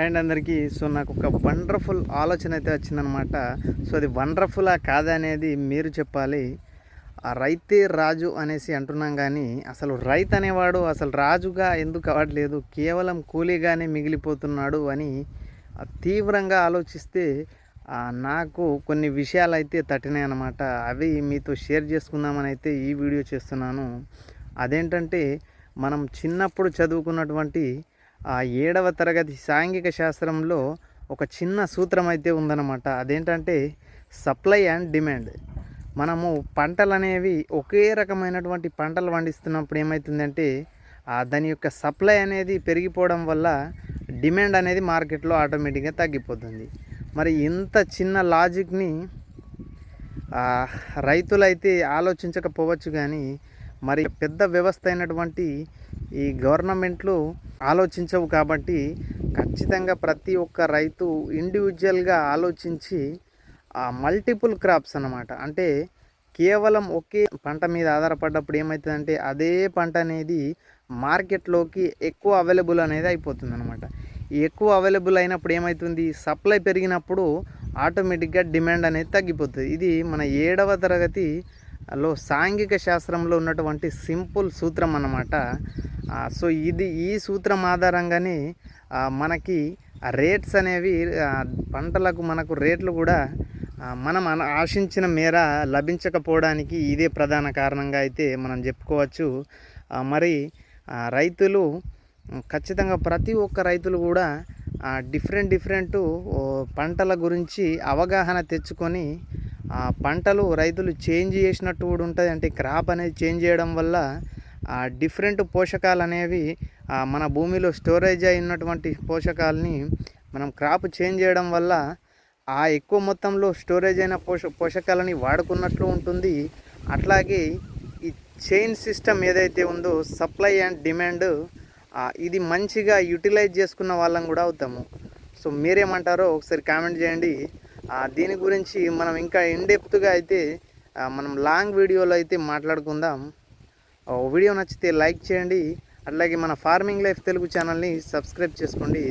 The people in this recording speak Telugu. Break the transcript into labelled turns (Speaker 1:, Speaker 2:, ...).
Speaker 1: అండ్ అందరికీ నాకు ఒక వండర్ఫుల్ ఆలోచన అయితే వచ్చిందనమాట. అది వండర్ఫుల్లా కాదా అనేది మీరు చెప్పాలి. ఆ రైతే రాజు అనేసి అంటున్నాం కానీ అసలు రైతు అనేవాడు అసలు రాజుగా ఎందుకు అవ్వట్లేదు, కేవలం కూలీగానే మిగిలిపోతున్నాడు అని తీవ్రంగా ఆలోచిస్తే నాకు కొన్ని విషయాలు అయితే తట్టినాయి అన్నమాట. అవి మీతో షేర్ చేసుకుందామని అయితే ఈ వీడియో చేస్తున్నాను. అదేంటంటే మనం చిన్నప్పుడు చదువుకున్నటువంటి 7వ తరగతి సాంఘిక శాస్త్రంలో ఒక చిన్న సూత్రం అయితే ఉందన్నమాట. అదేంటంటే సప్లై అండ్ డిమాండ్. మనము పంటలు అనేవి ఒకే రకమైనటువంటి పంటలు పండిస్తున్నప్పుడు ఏమవుతుందంటే దాని యొక్క సప్లై అనేది పెరిగిపోవడం వల్ల డిమాండ్ అనేది మార్కెట్లో ఆటోమేటిక్గా తగ్గిపోతుంది. మరి ఇంత చిన్న లాజిక్ని రైతులైతే ఆలోచించకపోవచ్చు, కానీ మరి పెద్ద వ్యవస్థ అయినటువంటి ఈ గవర్నమెంట్లు ఆలోచించవు. కాబట్టి ఖచ్చితంగా ప్రతి ఒక్క రైతు ఇండివిజువల్గా ఆలోచించి మల్టిపుల్ క్రాప్స్ అన్నమాట, అంటే కేవలం ఒకే పంట మీద ఆధారపడ్డప్పుడు ఏమవుతుందంటే అదే పంట అనేది మార్కెట్లోకి ఎక్కువ అవైలబుల్ అనేది అయిపోతుంది అనమాట. ఎక్కువ అవైలబుల్ అయినప్పుడు ఏమవుతుంది, సప్లై పెరిగినప్పుడు ఆటోమేటిక్గా డిమాండ్ అనేది తగ్గిపోతుంది. ఇది మన 7వ తరగతిలో సాంఘిక శాస్త్రంలో ఉన్నటువంటి సింపుల్ సూత్రం అన్నమాట. ఈ సూత్రం ఆధారంగానే మనకి రేట్స్ అనేవి పంటలకు మనకు రేట్లు కూడా మనం ఆశించిన మేర లభించకపోవడానికి ఇదే ప్రధాన కారణంగా అయితే మనం చెప్పుకోవచ్చు. మరి రైతులు ఖచ్చితంగా ప్రతి ఒక్క రైతులు కూడా డిఫరెంట్ పంటల గురించి అవగాహన తెచ్చుకొని పంటలు రైతులు చేంజ్ చేసినట్టు కూడా ఉంటుంది. అంటే క్రాప్ అనేది చేంజ్ చేయడం వల్ల డిఫరెంట్ పోషకాలు అనేవి మన భూమిలో స్టోరేజ్ అయినటువంటి పోషకాలని మనం క్రాప్ చేంజ్ చేయడం వల్ల ఎక్కువ మొత్తంలో స్టోరేజ్ అయిన పోషకాలని వాడుకున్నట్లు ఉంటుంది. అట్లాగే ఈ చైన్ సిస్టమ్ ఏదైతే ఉందో సప్లై అండ్ డిమాండ్, ఇది మంచిగా యూటిలైజ్ చేసుకున్న వాళ్ళం కూడా అవుతాము. మీరేమంటారో ఒకసారి కామెంట్ చేయండి. దీని గురించి మనం ఇంకా ఇన్డెప్త్గా అయితే మనం లాంగ్ వీడియోలో అయితే మాట్లాడుకుందాం. వీడియో నచ్చితే లైక్ చేయండి, అట్లాగే మన ఫార్మింగ్ లైఫ్ తెలుగు ఛానల్ని సబ్స్క్రైబ్ చేసుకోండి.